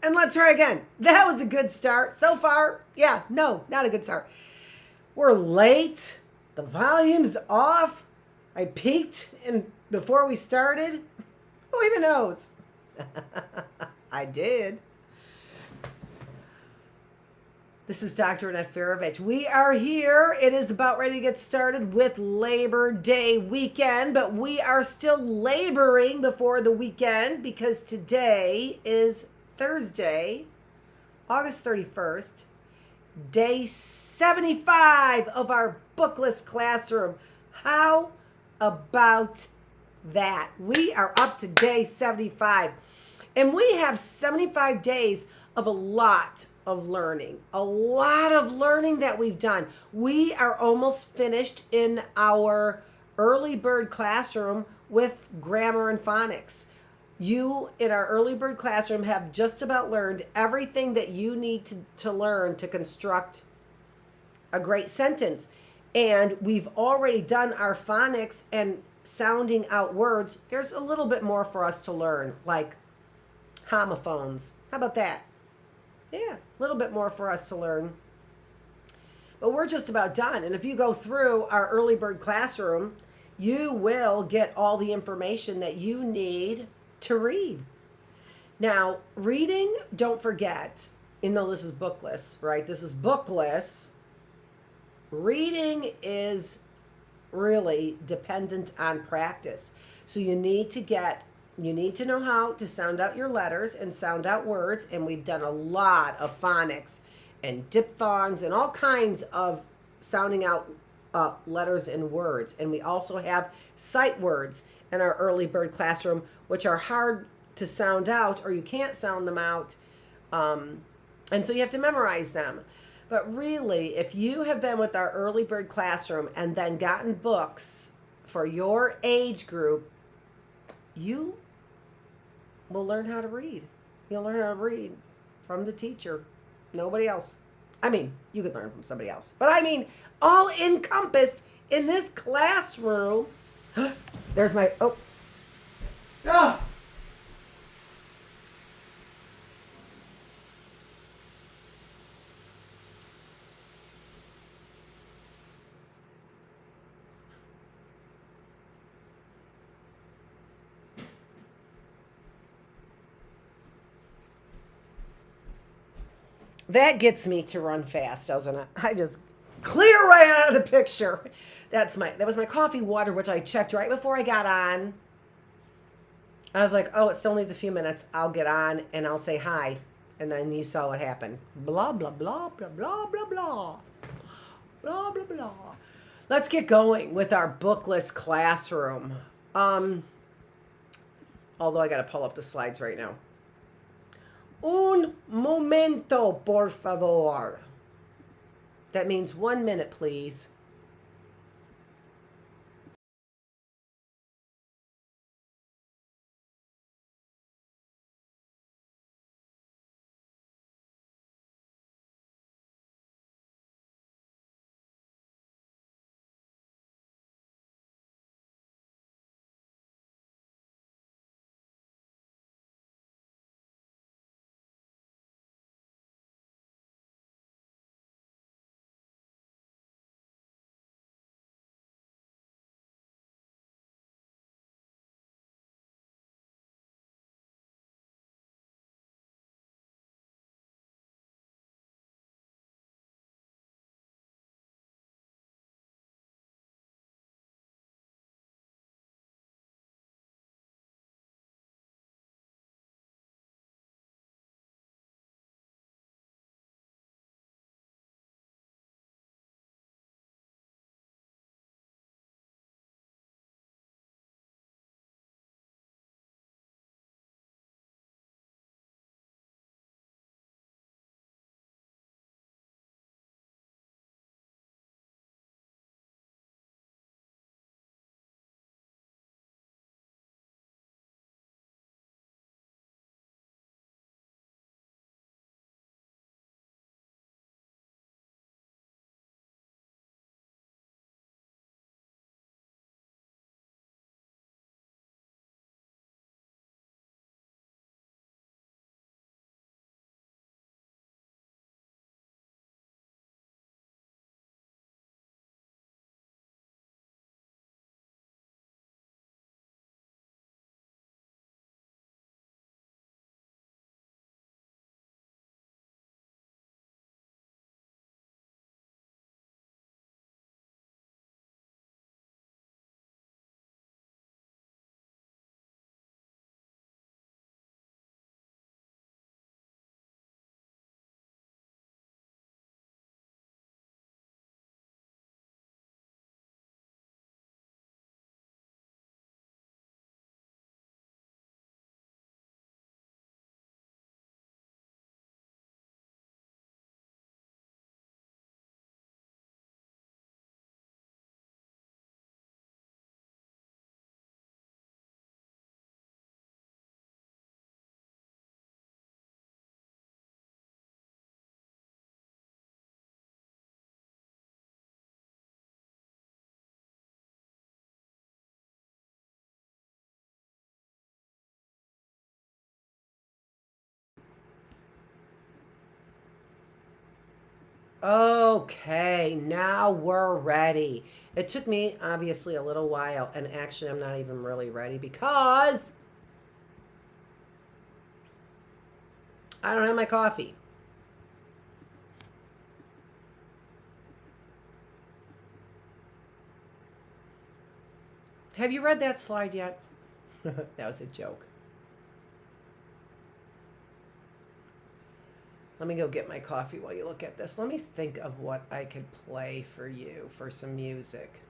And let's try again. That was a good start. So far, yeah, no, not a good start. We're late. The volume's off. I peaked before we started. Who even knows? I did. This is Dr. Annette Feravich. We are here. It is about ready to get started with Labor Day weekend, but we are still laboring before the weekend because today is Thursday, August 31st, day 75 of our Bookless Classroom. How about that? We are up to day 75, and we have 75 days of a lot of learning that we've done. We are almost finished in our early bird classroom with grammar and phonics. You in our early bird classroom have just about learned everything that you need to learn to construct a great sentence. And we've already done our phonics and sounding out words. There's a little bit more for us to learn, like homophones. How about that? Yeah, a little bit more for us to learn. But we're just about done. And if you go through our early bird classroom, you will get all the information that you need to read. Now, reading, don't forget, even though this is bookless, right? This is bookless. Reading is really dependent on practice. So you need to know how to sound out your letters and sound out words. And we've done a lot of phonics and diphthongs and all kinds of sounding out letters and words. And we also have sight words in our early bird classroom, which are hard to sound out or you can't sound them out. And so you have to memorize them. But really, if you have been with our early bird classroom and then gotten books for your age group, you will learn how to read. You'll learn how to read from the teacher. Nobody else. I mean, you could learn from somebody else. But I mean, all encompassed in this classroom. There's my, oh. That gets me to run fast, doesn't it? I just clear right out of the picture. That was my coffee water, which I checked right before I got on. I was like, oh, it still needs a few minutes. I'll get on and I'll say hi. And then you saw what happened. Blah, blah, blah, blah, blah, blah, blah. Blah, blah, blah. Let's get going with our bookless classroom. Although I got to pull up the slides right now. Un momento, por favor. That means 1 minute, please. Okay, now we're ready. It took me obviously a little while, and actually I'm not even really ready because I don't have my coffee. Have you read that slide yet? That was a joke. Let me go get my coffee while you look at this. Let me think of what I could play for you for some music.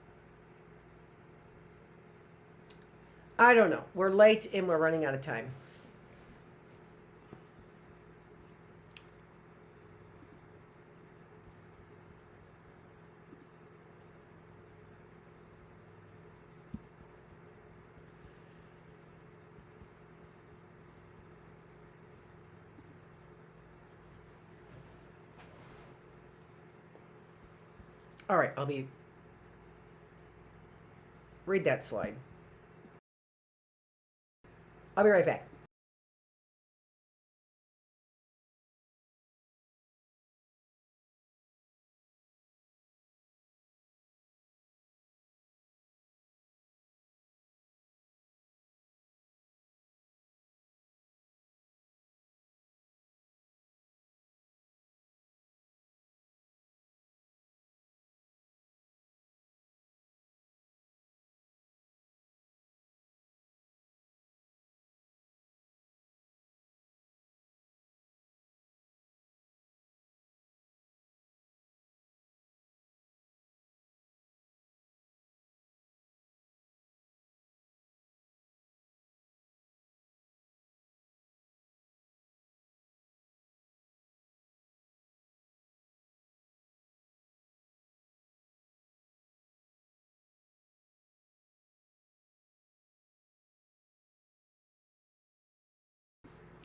I don't know. We're late and we're running out of time. All right, read that slide. I'll be right back.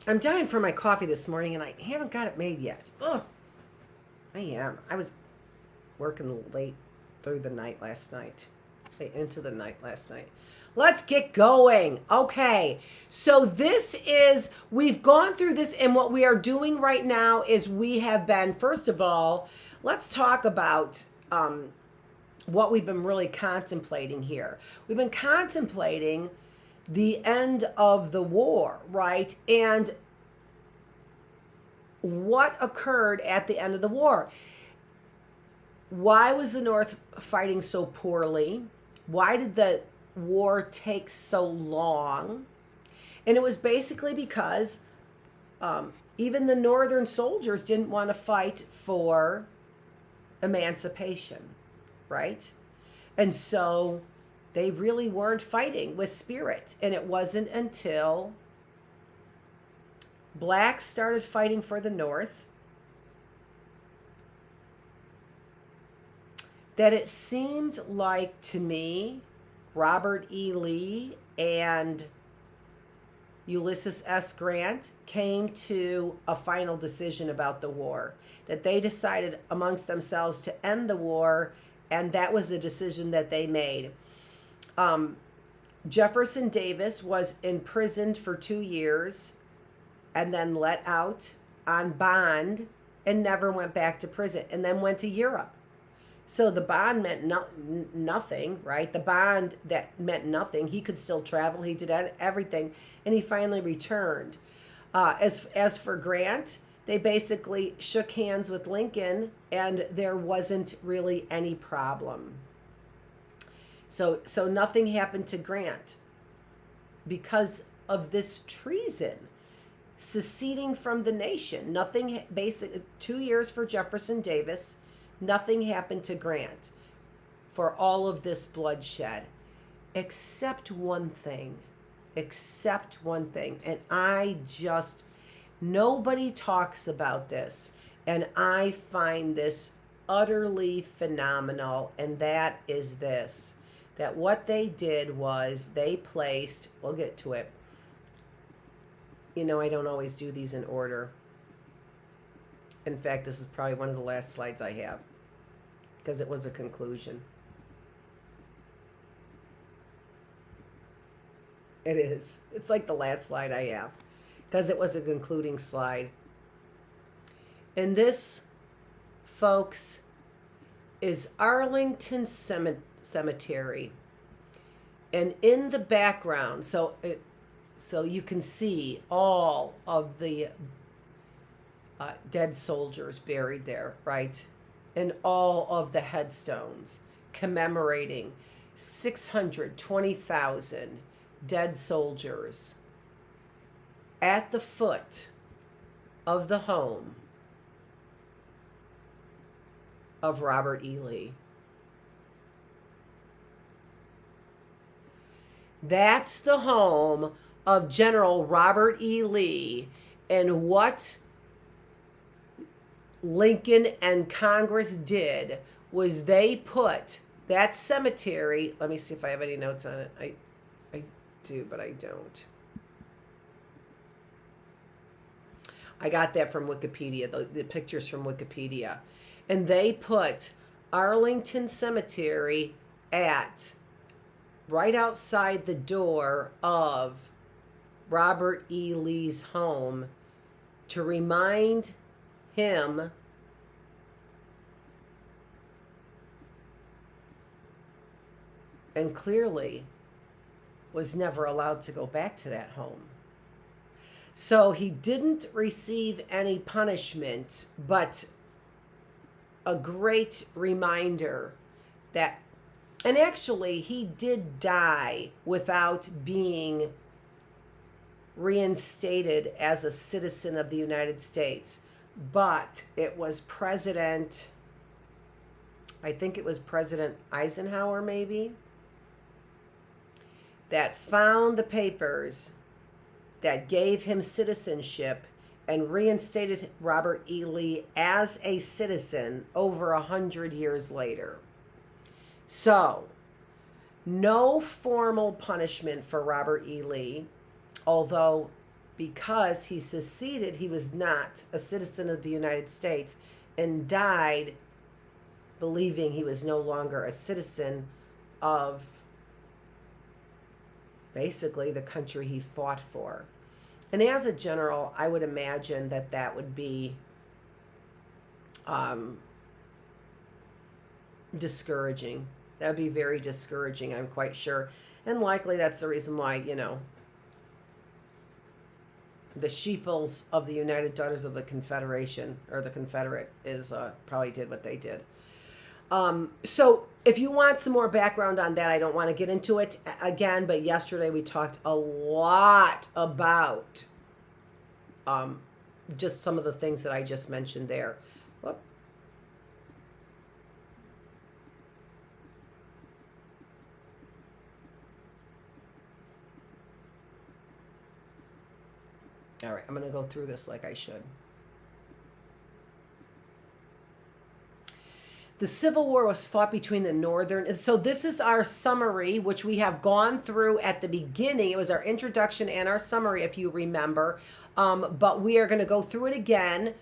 I'm dying for my coffee this morning and I haven't got it made yet. Ugh. I am. I was working late through the night last night. Into the night last night. Let's get going. Okay. So we've gone through this, and what we are doing right now is we have been, first of all, let's talk about what we've been really contemplating here. We've been contemplating the end of the war, right? And what occurred at the end of the war? Why was the North fighting so poorly? Why did the war take so long? And it was basically because even the Northern soldiers didn't want to fight for emancipation, right? And so they really weren't fighting with spirit. And it wasn't until blacks started fighting for the North that it seemed like, to me, Robert E. Lee and Ulysses S. Grant came to a final decision about the war, that they decided amongst themselves to end the war, and that was a decision that they made. Jefferson Davis was imprisoned for 2 years and then let out on bond and never went back to prison, and then went to Europe. So the bond meant nothing, right? The bond that meant nothing. He could still travel. He did everything, and he finally returned. As for Grant, they basically shook hands with Lincoln, and there wasn't really any problem. So nothing happened to Grant because of this treason, seceding from the nation. Nothing, basically 2 years for Jefferson Davis. Nothing happened to Grant for all of this bloodshed, except one thing. And nobody talks about this. And I find this utterly phenomenal. And that is this, that what they did was they placed, we'll get to it. You know, I don't always do these in order. In fact, this is probably one of the last slides I have, because it was a conclusion. It is. It's like the last slide I have, because it was a concluding slide. And this folks, is Arlington Cemetery. And in the background, so you can see all of the dead soldiers buried there, right? And all of the headstones commemorating 620,000 dead soldiers at the foot of the home of Robert E. Lee. That's the home of General Robert E. Lee, and what Lincoln and Congress did was they put that cemetery, let me see if I have any notes on it. I do, but I don't. I got that from Wikipedia, the pictures from Wikipedia. And they put Arlington Cemetery at right outside the door of Robert E. Lee's home to remind him and clearly was never allowed to go back to that home. So he didn't receive any punishment, but a great reminder that, and actually he did die without being reinstated as a citizen of the United States. But it was I think it was President Eisenhower maybe, that found the papers that gave him citizenship and reinstated Robert E. Lee as a citizen over 100 years later. So, no formal punishment for Robert E. Lee, although because he seceded, he was not a citizen of the United States and died believing he was no longer a citizen of basically the country he fought for. And as a general, I would imagine that that would be discouraging. That would be very discouraging, I'm quite sure. And likely that's the reason why, the sheeples of the United Daughters of the Confederation, or the Confederate, probably did what they did. So if you want some more background on that, I don't want to get into it again, but yesterday we talked a lot about just some of the things that I just mentioned there. Whoop. All right, I'm going to go through this like I should. The Civil War was fought between the Northern, and so this is our summary, which we have gone through at the beginning. It was our introduction and our summary, if you remember. But we are going to go through it again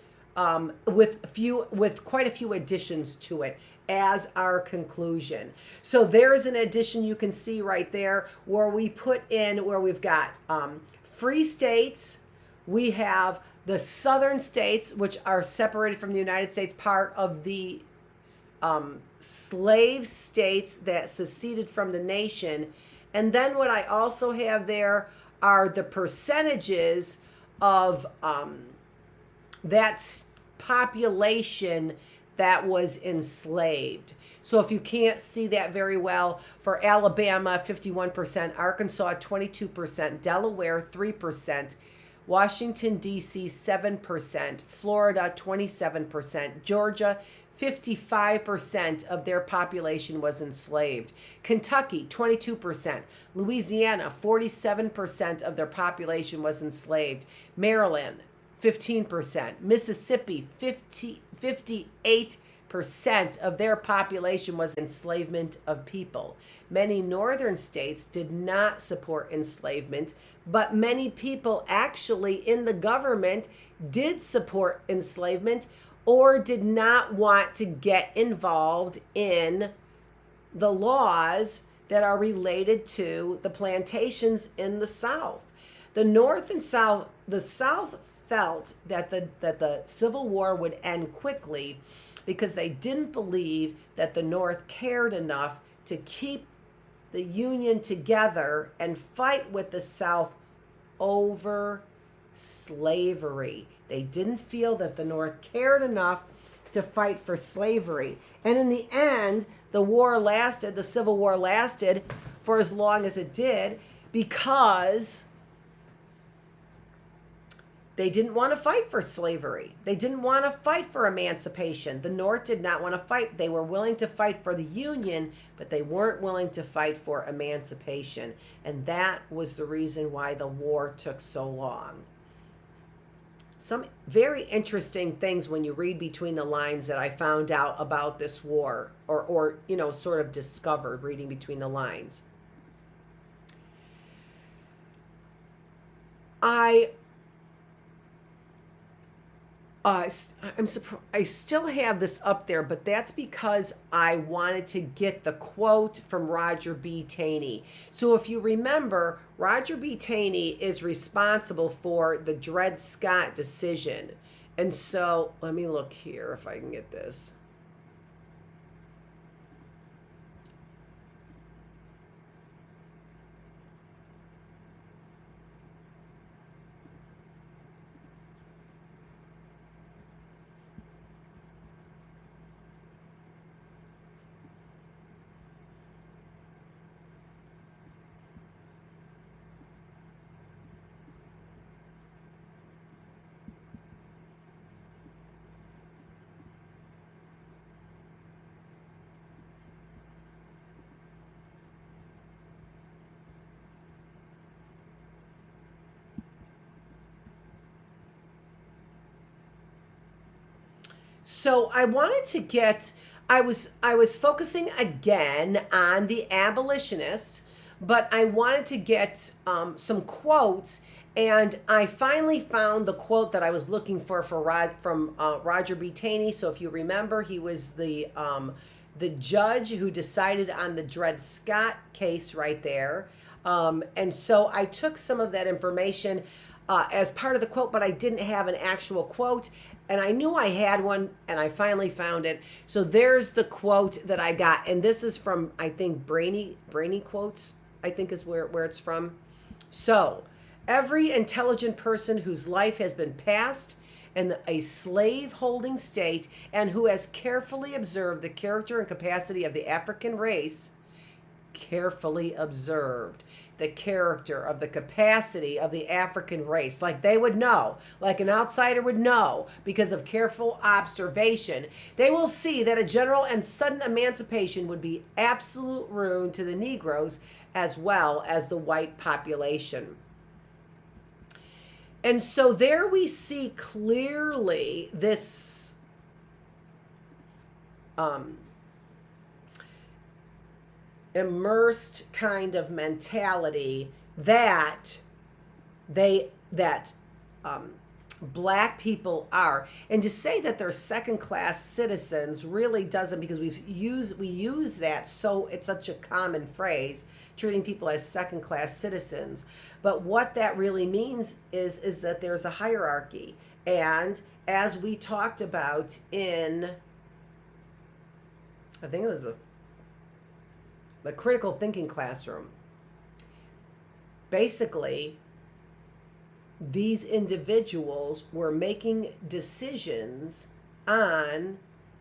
with quite a few additions to it as our conclusion. So there is an addition you can see right there where we put in where we've got free states. We have the southern states, which are separated from the United States, part of the slave states that seceded from the nation. And then what I also have there are the percentages of that population that was enslaved. So if you can't see that very well, for Alabama, 51%, Arkansas, 22%, Delaware, 3%, Washington, D.C., 7%, Florida, 27%, Georgia, 55% of their population was enslaved. Kentucky, 22%. Louisiana, 47% of their population was enslaved. Maryland, 15%. Mississippi, 58% of their population was enslavement of people. Many northern states did not support enslavement, but many people actually in the government did support enslavement or did not want to get involved in the laws that are related to the plantations in the South. The North and South, the South felt that the Civil War would end quickly because they didn't believe that the North cared enough to keep the Union together and fight with the South over slavery. They didn't feel that the North cared enough to fight for slavery. And in the end, the war lasted, the Civil War lasted for as long as it did because they didn't want to fight for slavery. They didn't want to fight for emancipation. The North did not want to fight. They were willing to fight for the Union, but they weren't willing to fight for emancipation. And that was the reason why the war took so long. Some very interesting things when you read between the lines that I found out about this war, or sort of discovered reading between the lines. I'm surprised I still have this up there, but that's because I wanted to get the quote from Roger B. Taney. So if you remember, Roger B. Taney is responsible for the Dred Scott decision. And so let me look here if I can get this. So I wanted to get, I was focusing again on the abolitionists, but I wanted to get some quotes, and I finally found the quote that I was looking for from Roger B. Taney. So if you remember, he was the judge who decided on the Dred Scott case right there. And so I took some of that information as part of the quote, but I didn't have an actual quote. And I knew I had one, and I finally found it. So there's the quote that I got. And this is from, I think, Brainy Quotes, I think is where it's from. So, every intelligent person whose life has been passed in a slave-holding state and who has carefully observed the character and capacity of the African race, carefully observed the character of the capacity of the African race, like they would know, like an outsider would know, because of careful observation, they will see that a general and sudden emancipation would be absolute ruin to the Negroes as well as the white population. And so there we see clearly this immersed kind of mentality that black people are. And to say that they're second-class citizens really doesn't, because we use that, so it's such a common phrase, treating people as second-class citizens. But what that really means is that there's a hierarchy. And as we talked about in, I think it was the critical thinking classroom, basically these individuals were making decisions on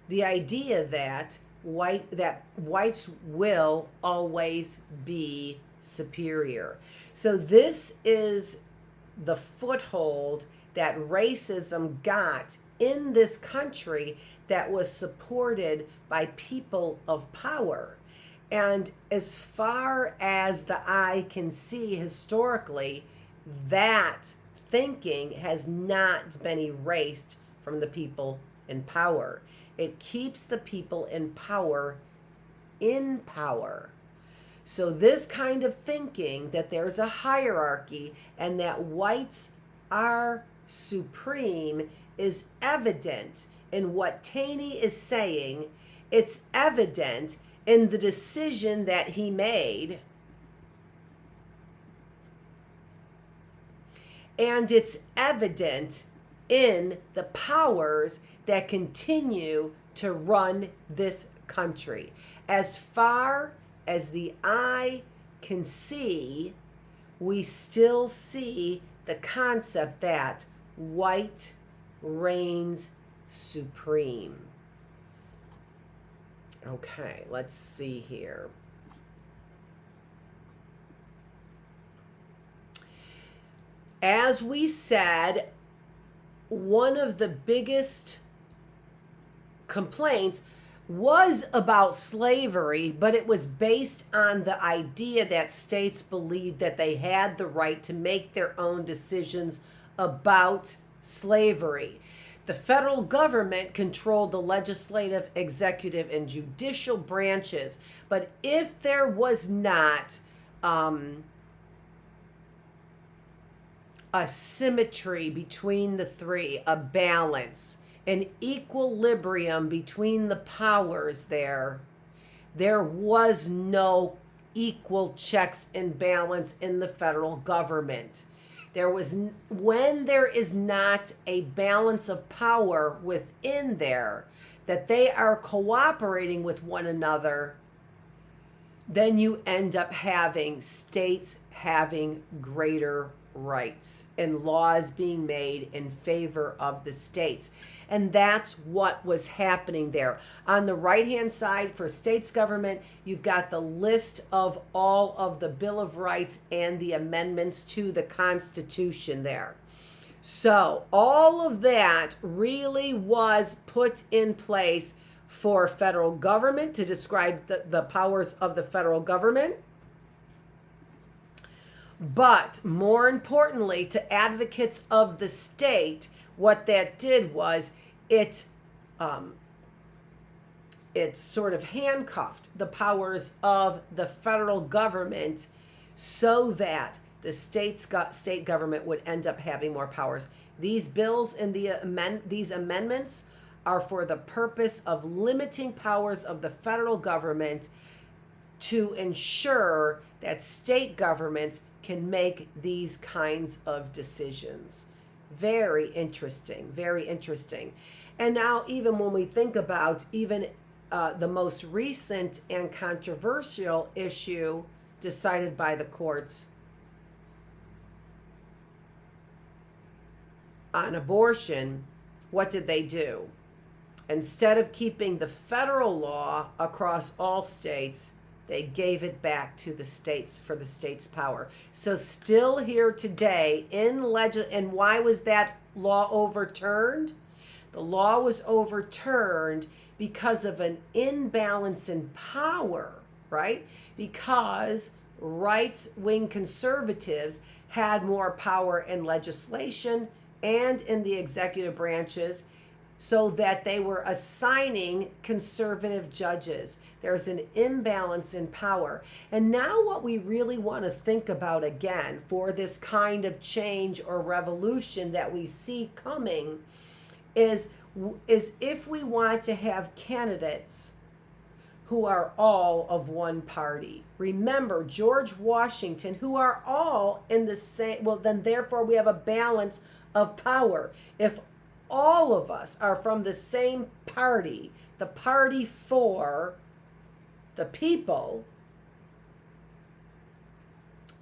the idea that whites will always be superior. So this is the foothold that racism got in this country that was supported by people of power. And as far as the eye can see historically, that thinking has not been erased from the people in power. It keeps the people in power in power. So this kind of thinking that there's a hierarchy and that whites are supreme is evident in what Taney is saying. It's evident in the decision that he made. And it's evident in the powers that continue to run this country. As far as the eye can see, we still see the concept that white reigns supreme. Okay, let's see here. As we said, one of the biggest complaints was about slavery, but it was based on the idea that states believed that they had the right to make their own decisions about slavery. The federal government controlled the legislative, executive, and judicial branches, but if there was not a symmetry between the three, a balance, an equilibrium between the powers there was no equal checks and balance in the federal government. When there is not a balance of power within there, that they are cooperating with one another, then you end up having states having greater rights and laws being made in favor of the states. And that's what was happening there. On the right-hand side for states government, you've got the list of all of the Bill of Rights and the amendments to the Constitution there. So all of that really was put in place for federal government to describe the powers of the federal government. But more importantly, to advocates of the state, what that did was it sort of handcuffed the powers of the federal government so that the state government would end up having more powers. These bills and these amendments are for the purpose of limiting powers of the federal government to ensure that state governments can make these kinds of decisions. Very interesting, very interesting. And now even when we think about even the most recent and controversial issue decided by the courts on abortion, what did they do? Instead of keeping the federal law across all states, they gave it back to the states for the states' power. So still here today and why was that law overturned? The law was overturned because of an imbalance in power, right? Because right-wing conservatives had more power in legislation and in the executive branches, so that they were assigning conservative judges. There's an imbalance in power. And now what we really want to think about again for this kind of change or revolution that we see coming is if we want to have candidates who are all of one party. Remember, George Washington, who are all in the same, well, then therefore we have a balance of power. If all of us are from the same party, the party for the people,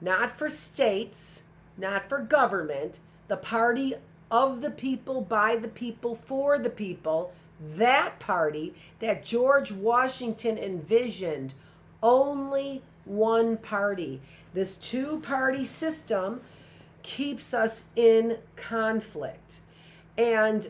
not for states, not for government, the party of the people, by the people, for the people, that party that George Washington envisioned, only one party. This two-party system keeps us in conflict. And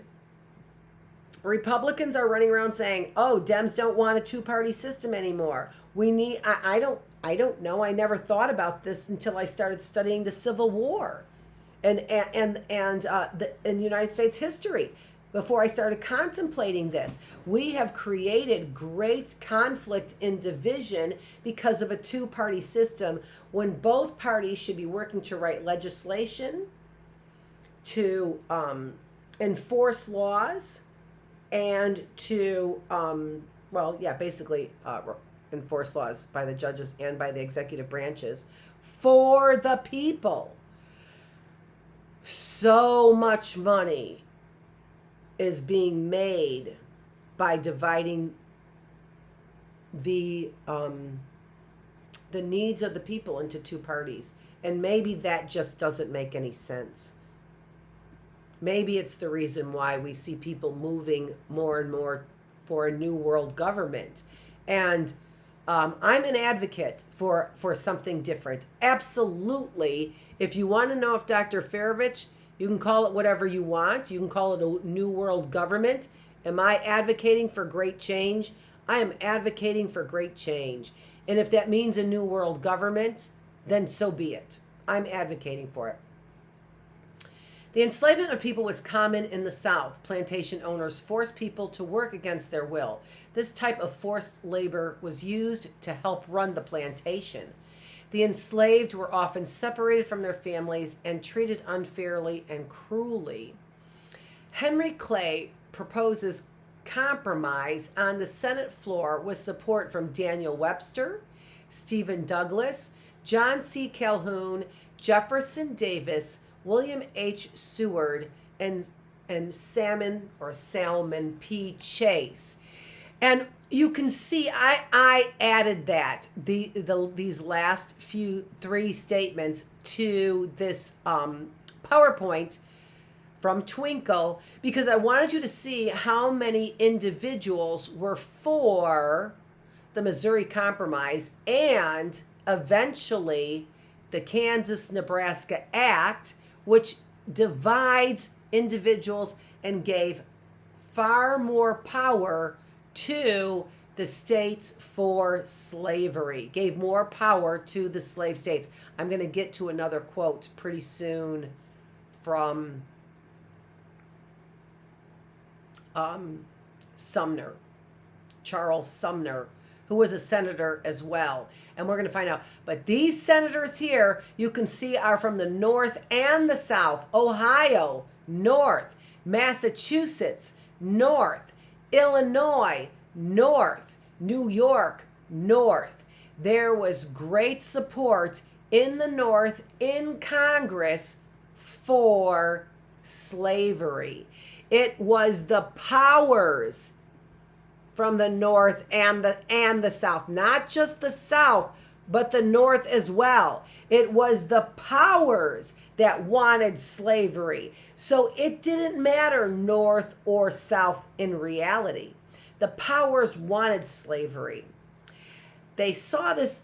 Republicans are running around saying, "Oh, Dems don't want a two-party system anymore. We need." I don't know. I never thought about this until I started studying the Civil War, and in United States history. Before I started contemplating this, we have created great conflict and division because of a two-party system when both parties should be working to write legislation, to enforce laws, and to basically enforce laws by the judges and by the executive branches for the people. So much money is being made by dividing the needs of the people into two parties. And maybe that just doesn't make any sense. Maybe it's the reason why we see people moving more and more for a new world government. And I'm an advocate for something different. Absolutely. If you want to know if Dr. Feravich, you can call it whatever you want. You can call it a new world government. Am I advocating for great change? I am advocating for great change. And if that means a new world government, then so be it. I'm advocating for it. The enslavement of people was common in the South. Plantation owners forced people to work against their will. This type of forced labor was used to help run the plantation. The enslaved were often separated from their families and treated unfairly and cruelly. Henry Clay proposes compromise on the Senate floor with support from Daniel Webster, Stephen Douglas, John C. Calhoun, Jefferson Davis, William H. Seward, and Salmon P. Chase. And you can see I added that these last three statements to this PowerPoint from Twinkle, because I wanted you to see how many individuals were for the Missouri Compromise and eventually the Kansas-Nebraska Act, which divides individuals and gave far more power to the states for slavery, gave more power to the slave states. I'm going to get to another quote pretty soon from Sumner, Charles Sumner, who was a senator as well. And we're going to find out. But these senators here, you can see, are from the North and the South. Ohio, North. Massachusetts, North. Illinois, North. New York, North. There was great support in the North in Congress for slavery. It was the powers from the North and the South, not just the South, but the North as well. It was the powers that wanted slavery. So it didn't matter North or South in reality. The powers wanted slavery. They saw this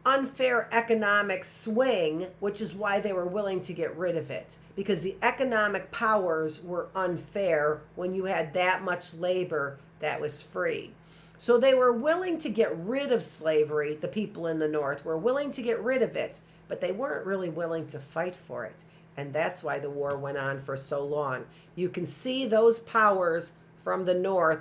unfair economic swing, which is why they were willing to get rid of it, because the economic powers were unfair when you had that much labor that was free. So they were willing to get rid of slavery. The people in the North were willing to get rid of it, but they weren't really willing to fight for it. And that's why the war went on for so long. You can see those powers from the North.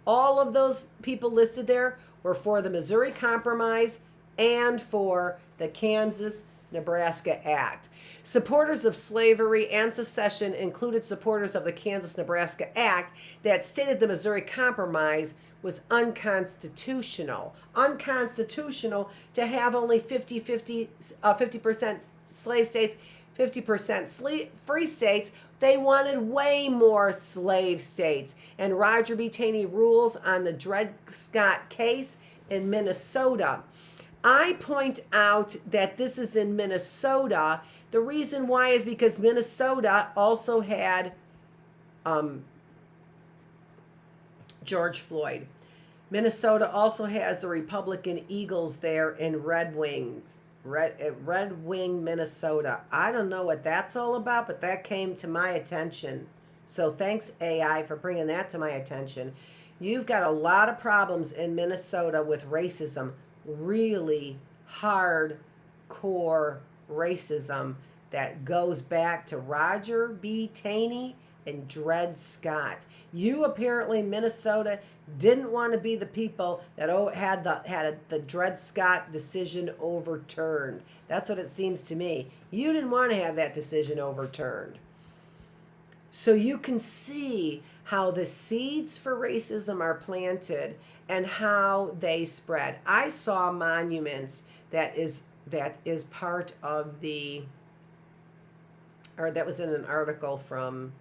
All of those people listed there were for the Missouri Compromise and for the Kansas-Nebraska Act. Supporters of slavery and secession included supporters of the Kansas-Nebraska Act that stated the Missouri Compromise was unconstitutional. Unconstitutional to have only 50% slave states, 50% free states. They wanted way more slave states. And Roger B. Taney rules on the Dred Scott case in Minnesota. I point out that this is in Minnesota. The reason why is because Minnesota also had George Floyd. Minnesota also has the Republican Eagles there in Red Wing, Minnesota. I don't know what that's all about, but that came to my attention. So thanks, AI, for bringing that to my attention. You've got a lot of problems in Minnesota with racism. Really hardcore racism that goes back to Roger B. Taney and Dred Scott. You apparently, Minnesota, didn't want to be the people that had the Dred Scott decision overturned. That's what it seems to me. You didn't want to have that decision overturned. So you can see how the seeds for racism are planted and how they spread. I saw monuments that is part of the, or that was in an article from,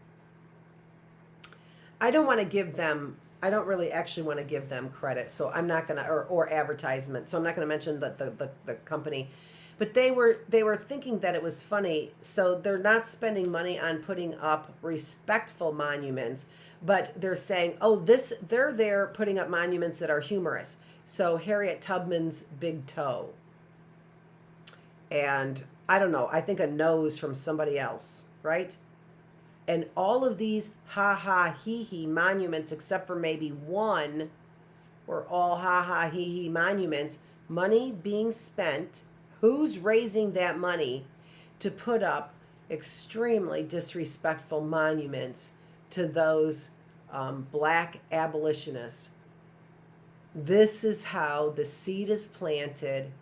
I don't want to give them I don't really actually want to give them credit, so I'm not gonna, or advertisement. So I'm not gonna mention the company, but they were thinking that it was funny. So they're not spending money on putting up respectful monuments, but they're saying, oh, they're there putting up monuments that are humorous. So Harriet Tubman's big toe, and I don't know, I think a nose from somebody else, right? And all of these ha ha he he monuments, except for maybe one, were all ha ha he he monuments. Money being spent. Who's raising that money to put up extremely disrespectful monuments to those black abolitionists? This is how the seed is planted,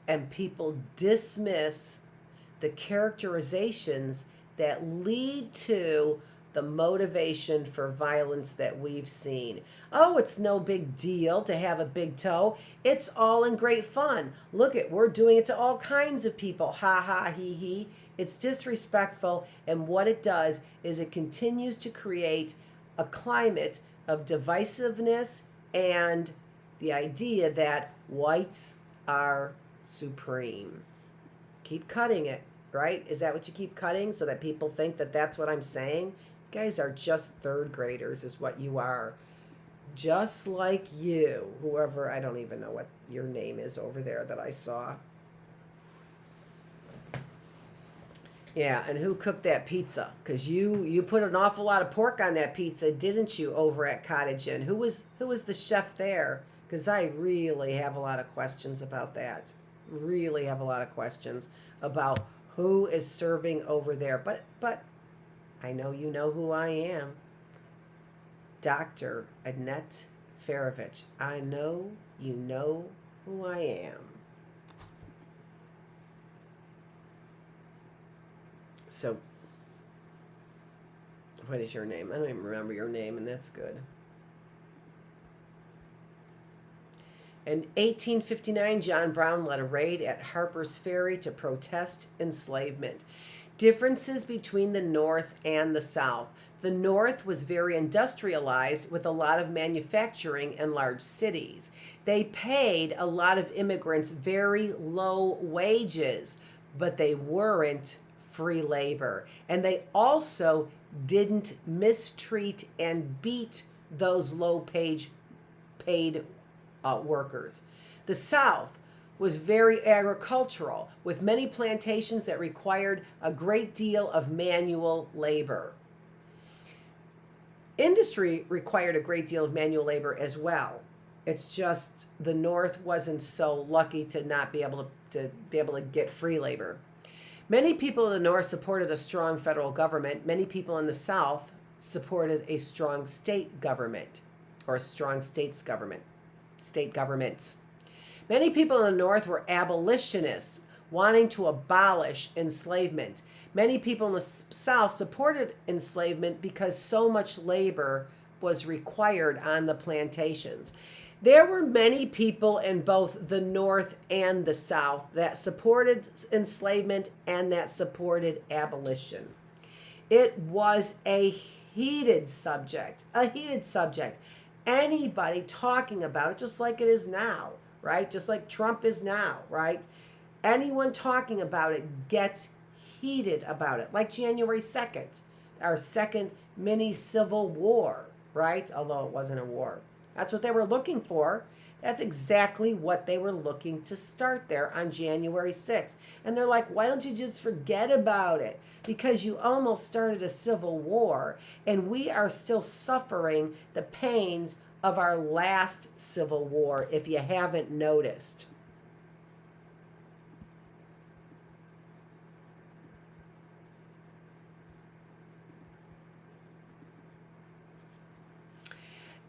and people dismiss the characterizations that lead to the motivation for violence that we've seen. Oh, it's no big deal to have a big toe. It's all in great fun. Look we're doing it to all kinds of people. Ha ha he he. It's disrespectful, and what it does is it continues to create a climate of divisiveness and the idea that whites are supreme. Keep cutting it. Right? Is that what you keep cutting so that people think that that's what I'm saying? You guys are just third graders is what you are. Just like you, whoever, I don't even know what your name is over there that I saw. Yeah, and who cooked that pizza? Because you put an awful lot of pork on that pizza, didn't you, over at Cottage Inn? Who was the chef there? Because I really have a lot of questions about that. Really have a lot of questions about who is serving over there. But I know you know who I am. Dr. Annette Feravich. I know you know who I am. So, what is your name? I don't even remember your name, and that's good. In 1859, John Brown led a raid at Harper's Ferry to protest enslavement. Differences between the North and the South. The North was very industrialized with a lot of manufacturing in large cities. They paid a lot of immigrants very low wages, but they weren't free labor. And they also didn't mistreat and beat those low paid workers. The South was very agricultural, with many plantations that required a great deal of manual labor. Industry required a great deal of manual labor as well. It's just the North wasn't so lucky to not be able to get free labor. Many people in the North supported a strong federal government. Many people in the South supported a strong state government, or a strong state governments. Many people in the North were abolitionists, wanting to abolish enslavement. Many people in the South supported enslavement because so much labor was required on the plantations. There were many people in both the North and the South that supported enslavement and that supported abolition. It was a heated subject. Anybody talking about it, just like it is now, right? Just like Trump is now, right? Anyone talking about it gets heated about it, like January 2nd, our second mini civil war, right? Although it wasn't a war. That's what they were looking for. That's exactly what they were looking to start there on January 6th. And they're like, why don't you just forget about it? Because you almost started a civil war, and we are still suffering the pains of our last civil war, if you haven't noticed.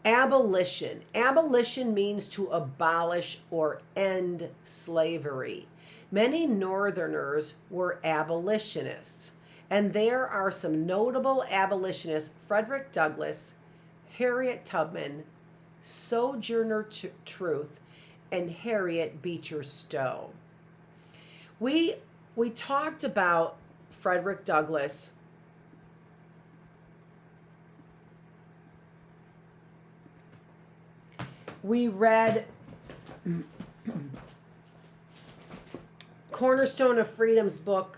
Abolition. Abolition means to abolish or end slavery. Many Northerners were abolitionists, and there are some notable abolitionists: Frederick Douglass, Harriet Tubman, Sojourner Truth, and Harriet Beecher Stowe. We talked about Frederick We read Cornerstone of Freedom's book,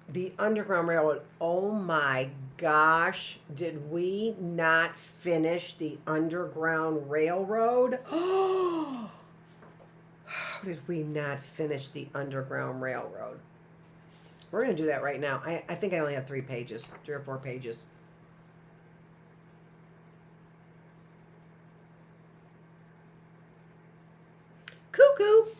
The Underground Railroad. Oh my gosh, did we not finish the Underground Railroad? Oh, how did we not finish the Underground Railroad? We're going to do that right now. I think I only have 3 or 4 pages. Cuckoo!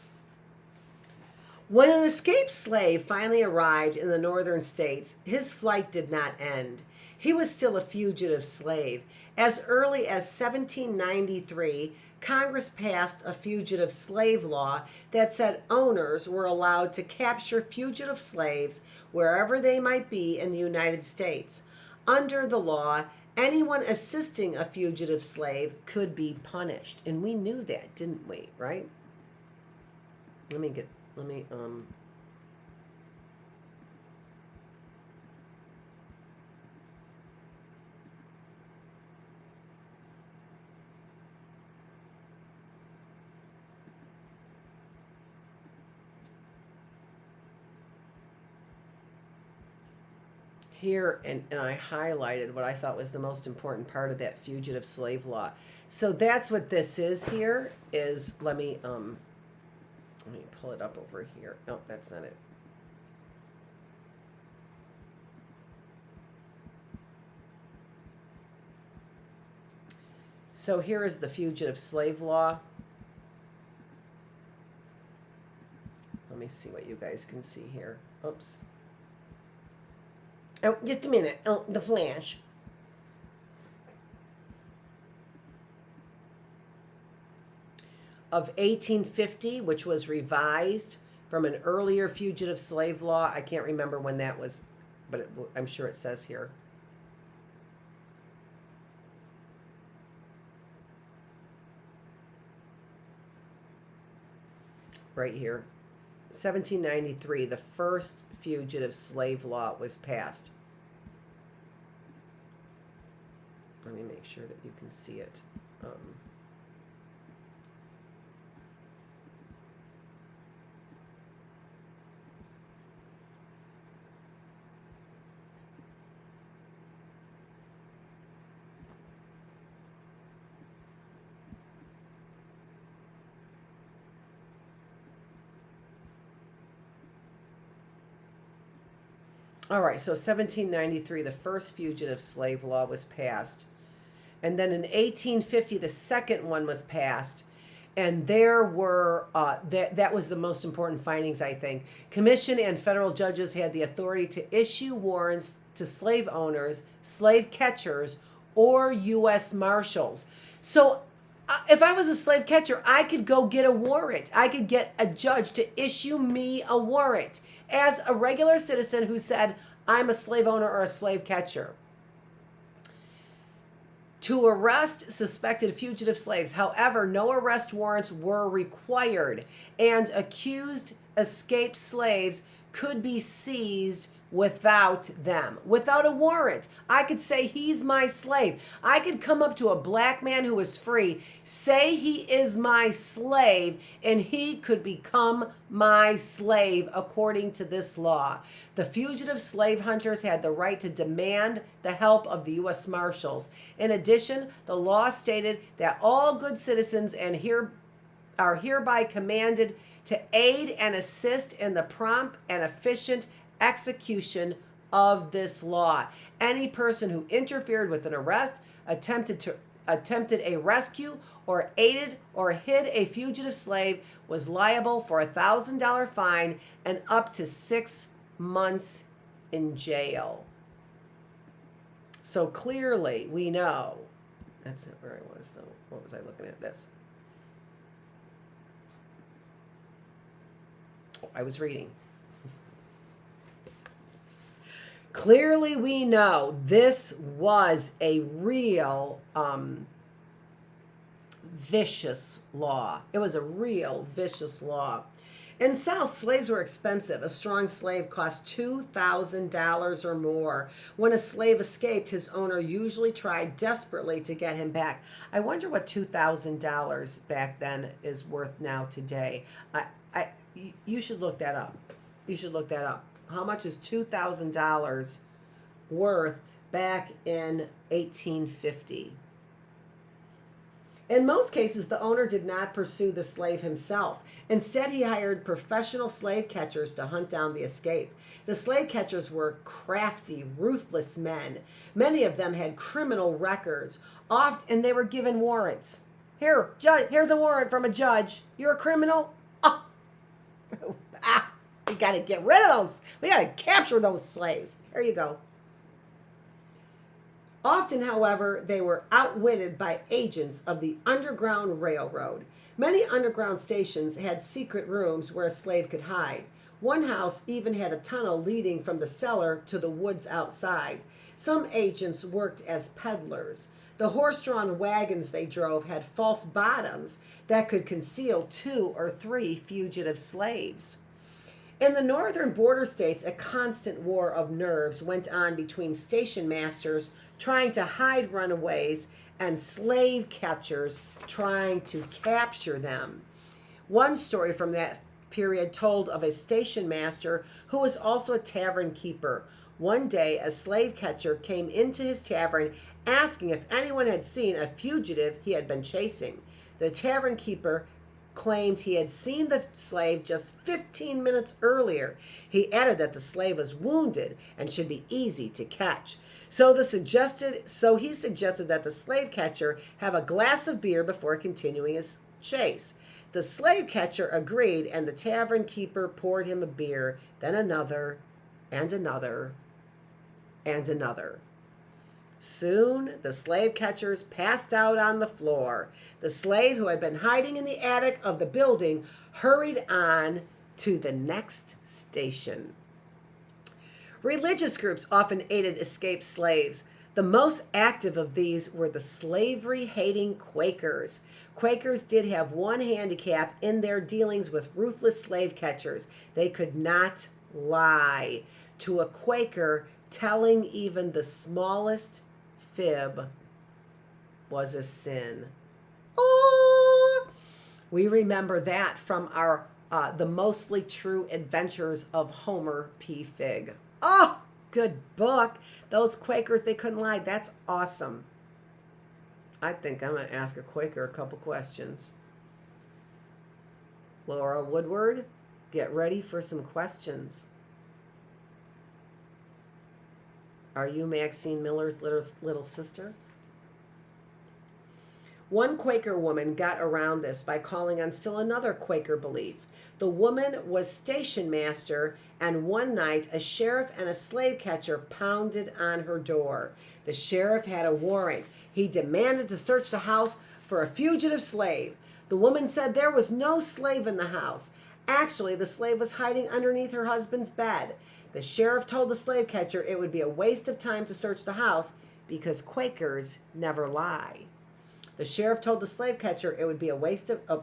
When an escaped slave finally arrived in the northern states, his flight did not end. He was still a fugitive slave. As early as 1793, Congress passed a fugitive slave law that said owners were allowed to capture fugitive slaves wherever they might be in the United States. Under the law, anyone assisting a fugitive slave could be punished. And we knew that, didn't we, right? Let me here, and I highlighted what I thought was the most important part of that fugitive slave law. So that's what this is here, is, let me pull it up over here. No, that's not it. So here is the fugitive slave law. Let me see what you guys can see here. Oops. Oh, just a minute. Oh, the flash. Of 1850, which was revised from an earlier fugitive slave law. I can't remember when that was, but I'm sure it says here. Right here. 1793, the first fugitive slave law was passed. Let me make sure that you can see it. All right, so 1793, the first fugitive slave law was passed. And then in 1850, the second one was passed. And there were, that was the most important findings, I think. Commission and federal judges had the authority to issue warrants to slave owners, slave catchers, or U.S. Marshals. So if I was a slave catcher, I could go get a warrant. I could get a judge to issue me a warrant as a regular citizen who said, I'm a slave owner or a slave catcher, to arrest suspected fugitive slaves. However, no arrest warrants were required, and accused escaped slaves could be seized without them, without a warrant. I could say, he's my slave. I could come up to a black man who is free, say he is my slave, and he could become my slave according to this law. The fugitive slave hunters had the right to demand the help of the U.S. Marshals. In addition, the law stated that all good citizens are hereby commanded to aid and assist in the prompt and efficient execution of this law. Any person who interfered with an arrest, attempted a rescue, or aided or hid a fugitive slave was liable for a $1,000 fine and up to 6 months in jail. So clearly we know, that's not where I was though. What was I looking at? This. Oh, I was reading. Clearly we know this was a real vicious law. It was a real vicious law. In the South, slaves were expensive. A strong slave cost $2,000 or more. When a slave escaped, his owner usually tried desperately to get him back. I wonder what $2,000 back then is worth now today. You should look that up. You should look that up. How much is $2,000 worth back in 1850? In most cases, the owner did not pursue the slave himself. Instead, he hired professional slave catchers to hunt down the escape. The slave catchers were crafty, ruthless men. Many of them had criminal records, and they were given warrants. Here, judge, here's a warrant from a judge. You're a criminal? Oh. We got to get rid of those. We got to capture those slaves. Here you go. Often, however, they were outwitted by agents of the Underground Railroad. Many underground stations had secret rooms where a slave could hide. One house even had a tunnel leading from the cellar to the woods outside. Some agents worked as peddlers. The horse-drawn wagons they drove had false bottoms that could conceal 2 or 3 fugitive slaves. In the northern border states, a constant war of nerves went on between station masters trying to hide runaways and slave catchers trying to capture them. One story from that period told of a station master who was also a tavern keeper. One day, a slave catcher came into his tavern asking if anyone had seen a fugitive he had been chasing. The tavern keeper claimed he had seen the slave just 15 minutes earlier. He added that the slave was wounded and should be easy to catch. So he suggested that the slave catcher have a glass of beer before continuing his chase. The slave catcher agreed, and the tavern keeper poured him a beer, then another, and another, and another. Soon the slave catchers passed out on the floor. The slave, who had been hiding in the attic of the building, hurried on to the next station. Religious groups often aided escaped slaves. The most active of these were the slavery-hating Quakers. Quakers did have one handicap in their dealings with ruthless slave catchers. They could not lie. To a Quaker, telling even the smallest fib was a sin. Oh! We remember that from our The Mostly True Adventures of Homer P. Figg. Oh, good book. Those Quakers, they couldn't lie. That's awesome. I think I'm going to ask a Quaker a couple questions. Laura Woodward, get ready for some questions. Are you Maxine Miller's little sister? One Quaker woman got around this by calling on still another Quaker belief. The woman was station master, and one night a sheriff and a slave catcher pounded on her door. The sheriff had a warrant. He demanded to search the house for a fugitive slave. The woman said there was no slave in the house. Actually, the slave was hiding underneath her husband's bed. The sheriff told the slave catcher it would be a waste of time to search the house because Quakers never lie. The sheriff told the slave catcher it would be a waste of...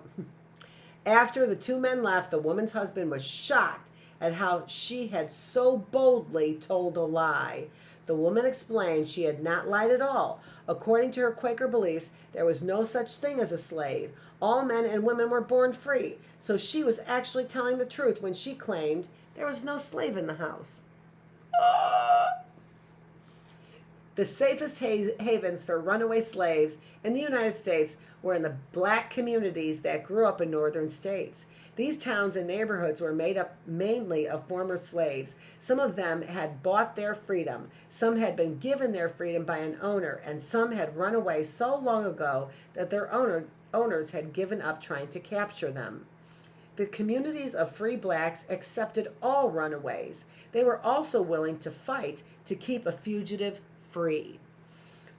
After the two men left, the woman's husband was shocked at how she had so boldly told a lie. The woman explained she had not lied at all. According to her Quaker beliefs, there was no such thing as a slave. All men and women were born free. So she was actually telling the truth when she claimed there was no slave in the house. The safest havens for runaway slaves in the United States were in the black communities that grew up in northern states. These towns and neighborhoods were made up mainly of former slaves. Some of them had bought their freedom. Some had been given their freedom by an owner, and some had run away so long ago that their owners had given up trying to capture them. The communities of free blacks accepted all runaways. They were also willing to fight to keep a fugitive free.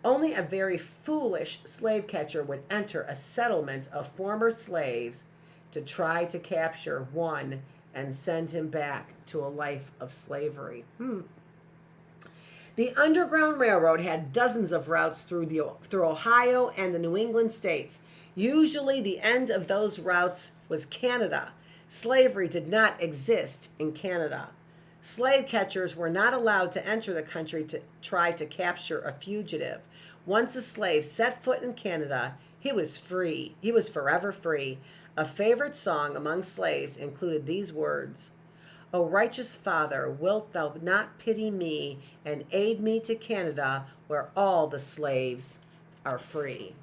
Only a very foolish slave catcher would enter a settlement of former slaves to try to capture one and send him back to a life of slavery. The Underground Railroad had dozens of routes through Ohio and the New England states. Usually the end of those routes was Canada. Slavery did not exist in Canada. Slave catchers were not allowed to enter the country to try to capture a fugitive. Once a slave set foot in Canada, he was free. He was forever free. A favorite song among slaves included these words: O righteous Father, wilt thou not pity me and aid me to Canada, where all the slaves are free?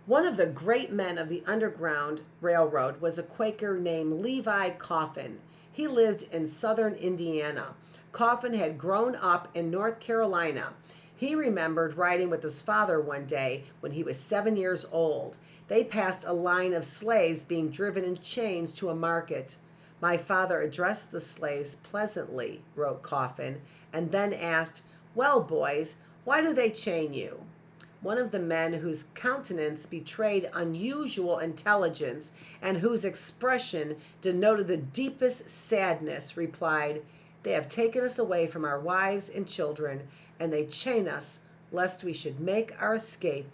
One of the great men of the Underground Railroad was a Quaker named Levi Coffin. He lived in southern Indiana. Coffin had grown up in North Carolina. He remembered riding with his father one day when he was 7 years old. They passed a line of slaves being driven in chains to a market. My father addressed the slaves pleasantly, wrote Coffin, and then asked, "Well, boys, why do they chain you?" One of the men whose countenance betrayed unusual intelligence and whose expression denoted the deepest sadness replied, "They have taken us away from our wives and children, and they chain us lest we should make our escape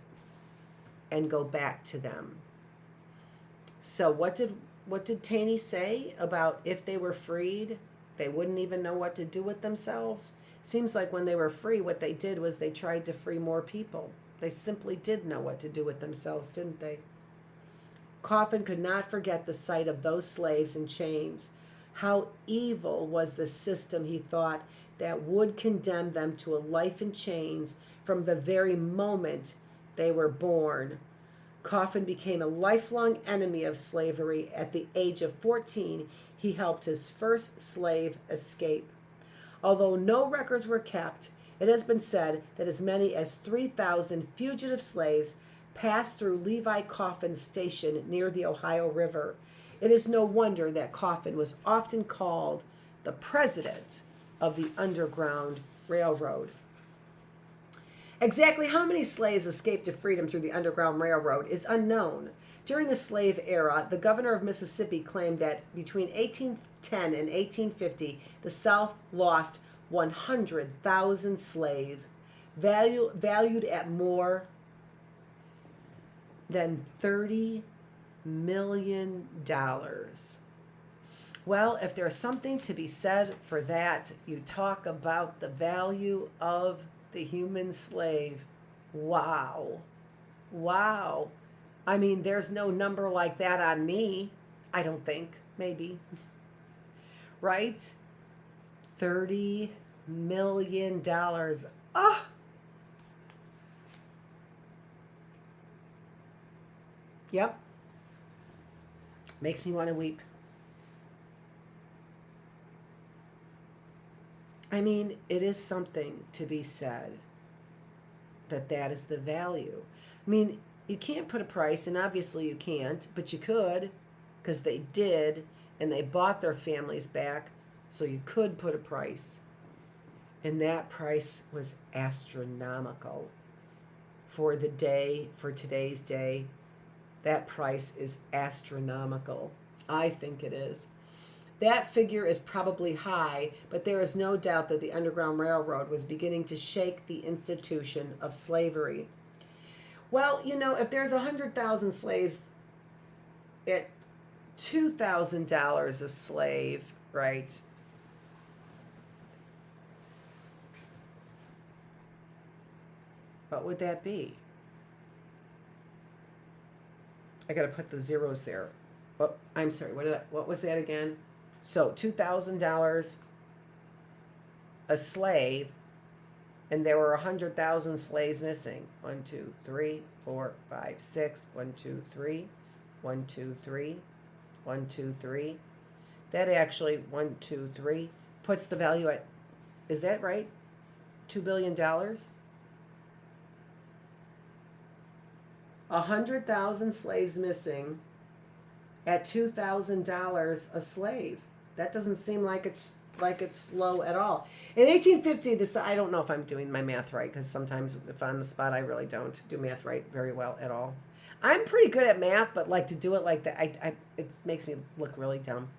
and go back to them." So what did Taney say about if they were freed, they wouldn't even know what to do with themselves? Seems like when they were free, what they did was they tried to free more people. They simply did know what to do with themselves, didn't they? Coffin could not forget the sight of those slaves in chains. How evil was the system, he thought, that would condemn them to a life in chains from the very moment they were born. Coffin became a lifelong enemy of slavery. At the age of 14, he helped his first slave escape. Although no records were kept, it has been said that as many as 3,000 fugitive slaves passed through Levi Coffin's station near the Ohio River. It is no wonder that Coffin was often called the president of the Underground Railroad. Exactly how many slaves escaped to freedom through the Underground Railroad is unknown. During the slave era, the governor of Mississippi claimed that between 1810 and 1850, the South lost 100,000 slaves, valued at more than $30 million. Well, if there's something to be said for that, you talk about the value of the human slave. Wow. Wow. I mean, there's no number like that on me, I don't think. Maybe. Right? $30 million. Ah! Yep. Makes me want to weep. I mean, it is something to be said that is the value. I mean, you can't put a price, and obviously you can't, but you could, because they did, and they bought their families back. So you could put a price, and that price was astronomical for the day, for today's day. That price is astronomical. I think it is. That figure is probably high, but there is no doubt that the Underground Railroad was beginning to shake the institution of slavery. Well, you know, if there's 100,000 slaves at $2,000 a slave, right? What would that be? I got to put the zeros there. Oh, I'm sorry. What was that again? So $2,000 a slave, and there were 100,000 slaves missing. 1, 2, 3, 4, 5, 6. 1, 2, 3. 1, 2, 3. 1, 2, 3. That actually 1, 2, 3 puts the value at. Is that right? $2 billion. 100,000 slaves missing at $2,000 a slave. That doesn't seem like it's low at all. In 1850, I don't know if I'm doing my math right, because sometimes if I'm on the spot, I really don't do math right very well at all. I'm pretty good at math, but like to do it like that, it makes me look really dumb.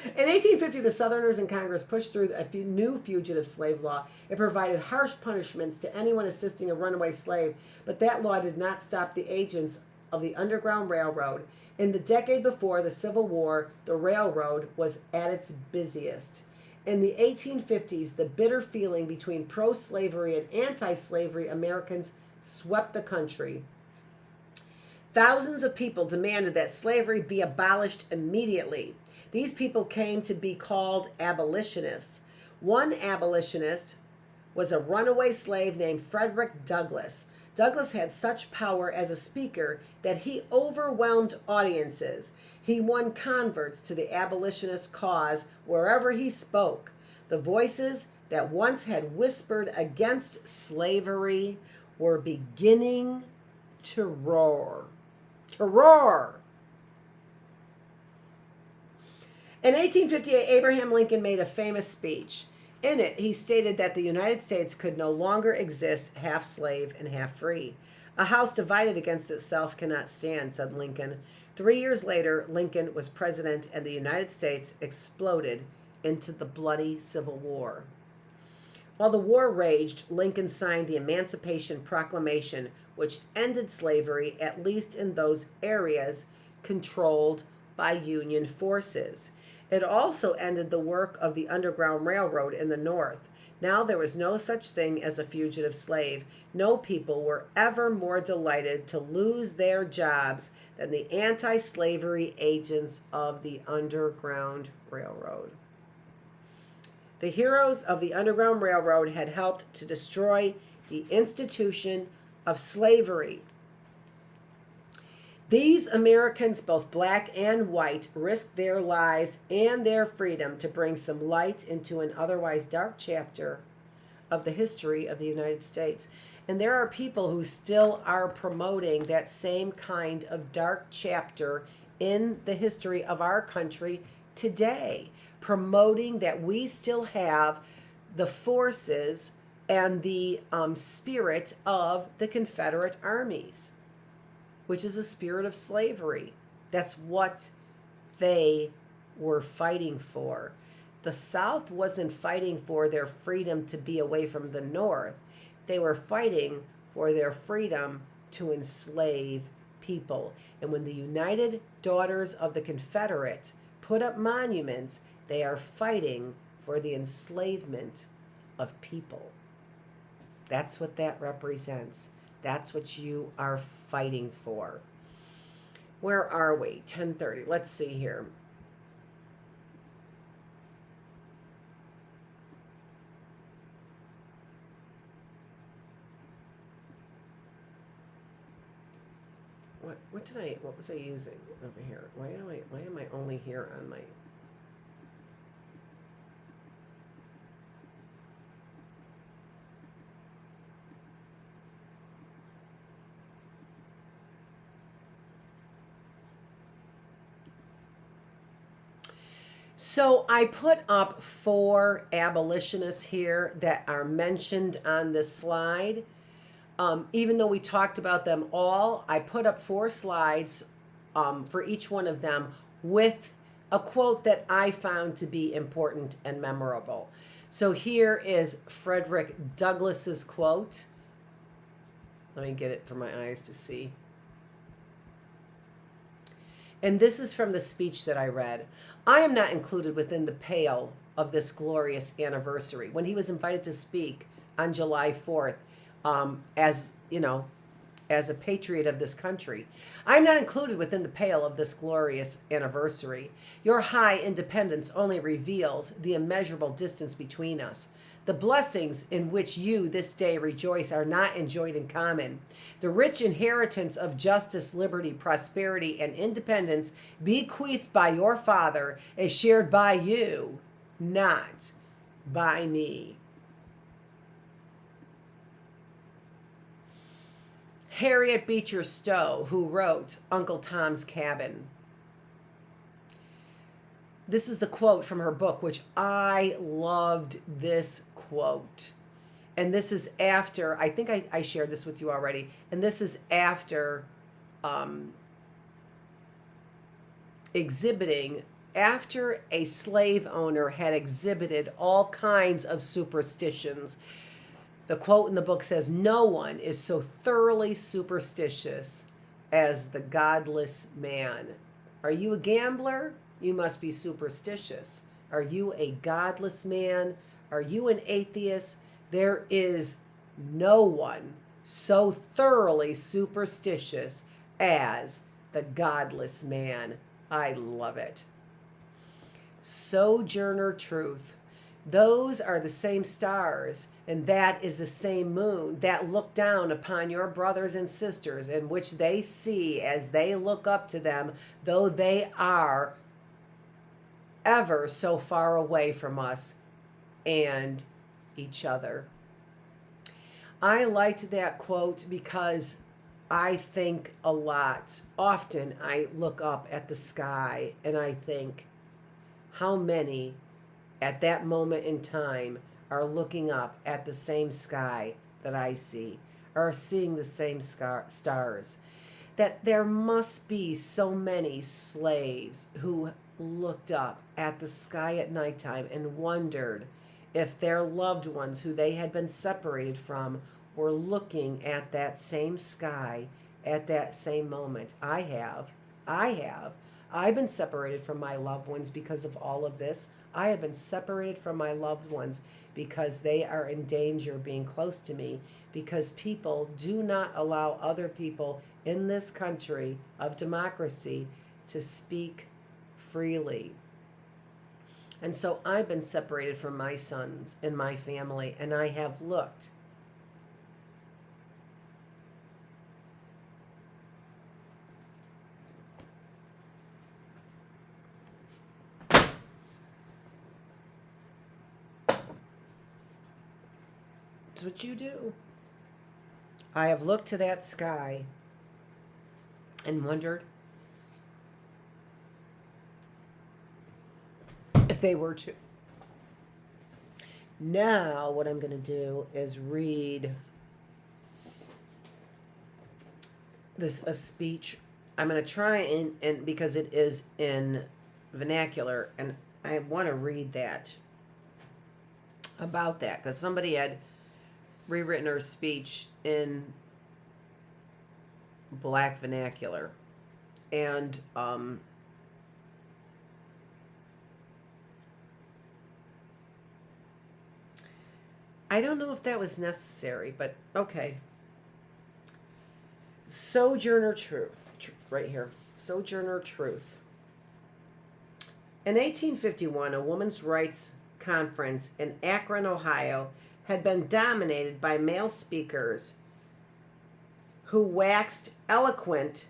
In 1850, the Southerners in Congress pushed through a new fugitive slave law. It provided harsh punishments to anyone assisting a runaway slave, but that law did not stop the agents of the Underground Railroad. In the decade before the Civil War, the railroad was at its busiest. In the 1850s, the bitter feeling between pro-slavery and anti-slavery Americans swept the country. Thousands of people demanded that slavery be abolished immediately. These people came to be called abolitionists. One abolitionist was a runaway slave named Frederick Douglass. Douglass had such power as a speaker that he overwhelmed audiences. He won converts to the abolitionist cause wherever he spoke. The voices that once had whispered against slavery were beginning to roar. To roar! In 1858, Abraham Lincoln made a famous speech. In it, he stated that the United States could no longer exist half slave and half free. A house divided against itself cannot stand, said Lincoln. 3 years later, Lincoln was president and the United States exploded into the bloody Civil War. While the war raged, Lincoln signed the Emancipation Proclamation, which ended slavery, at least in those areas controlled by Union forces. It also ended the work of the Underground Railroad in the North. Now there was no such thing as a fugitive slave. No people were ever more delighted to lose their jobs than the anti-slavery agents of the Underground Railroad. The heroes of the Underground Railroad had helped to destroy the institution of slavery. These Americans, both black and white, risked their lives and their freedom to bring some light into an otherwise dark chapter of the history of the United States. And there are people who still are promoting that same kind of dark chapter in the history of our country today, promoting that we still have the forces and the spirit of the Confederate armies, which is a spirit of slavery. That's what they were fighting for. The South wasn't fighting for their freedom to be away from the North. They were fighting for their freedom to enslave people. And when the United Daughters of the Confederate put up monuments, they are fighting for the enslavement of people. That's what that represents. That's what you are fighting for. Where are we? 10:30. Let's see here. What was I using over here? Why am I only here on my So I put up 4 abolitionists here that are mentioned on this slide. Even though we talked about them all, I put up 4 slides for each one of them with a quote that I found to be important and memorable. So here is Frederick Douglass's quote. Let me get it for my eyes to see. And this is from the speech that I read. I am not included within the pale of this glorious anniversary. When he was invited to speak on July 4th, as a patriot of this country, I am not included within the pale of this glorious anniversary. Your high independence only reveals the immeasurable distance between us. The blessings in which you this day rejoice are not enjoyed in common. The rich inheritance of justice, liberty, prosperity, and independence bequeathed by your father is shared by you, not by me. Harriet Beecher Stowe, who wrote Uncle Tom's Cabin. This is the quote from her book, which I loved this quote. And this is after, I think I shared this with you already, and this is after after a slave owner had exhibited all kinds of superstitions. The quote in the book says, "No one is so thoroughly superstitious as the godless man. Are you a gambler? You must be superstitious. Are you a godless man? Are you an atheist? There is no one so thoroughly superstitious as the godless man. I love it. Sojourner Truth. Those are the same stars, and that is the same moon that look down upon your brothers and sisters, in which they see as they look up to them, though they are ever so far away from us and each other. I liked that quote because I think a lot. Often I look up at the sky and I think, how many at that moment in time are looking up at the same sky that I see, are seeing the same stars? That there must be so many slaves who looked up at the sky at nighttime and wondered if their loved ones who they had been separated from were looking at that same sky at that same moment. I have. I've been separated from my loved ones because of all of this. I have been separated from my loved ones because they are in danger of being close to me, because people do not allow other people in this country of democracy to speak freely. And so I've been separated from my sons and my family, and I have looked. It's what you do. I have looked to that sky and wondered if they were to. Now what I'm going to do is read a speech. I'm going to try and because it is in vernacular, and I want to read that about that, because somebody had rewritten her speech in black vernacular, and I don't know if that was necessary, but okay. Sojourner Truth, right here. Sojourner Truth. In 1851, a women's rights conference in Akron, Ohio, had been dominated by male speakers who waxed eloquent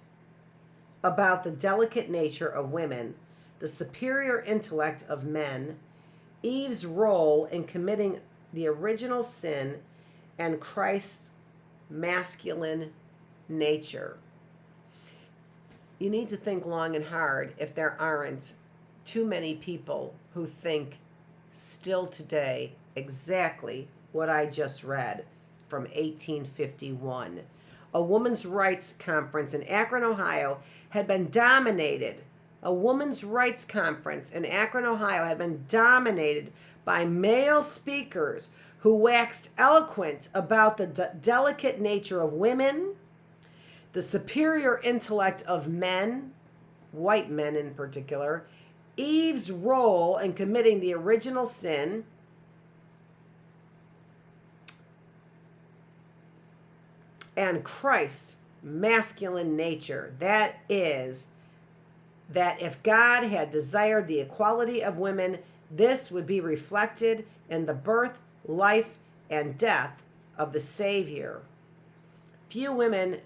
about the delicate nature of women, the superior intellect of men, Eve's role in committing the original sin, and Christ's masculine nature. You need to think long and hard if there aren't too many people who think still today exactly what I just read from 1851. A women's rights conference in Akron, Ohio had been dominated. A women's rights conference in Akron, Ohio had been dominated by male speakers who waxed eloquent about the delicate nature of women, the superior intellect of men, white men in particular, Eve's role in committing the original sin, and Christ's masculine nature. That is, that if God had desired the equality of women, this would be reflected in the birth, life, and death of the Savior. Few women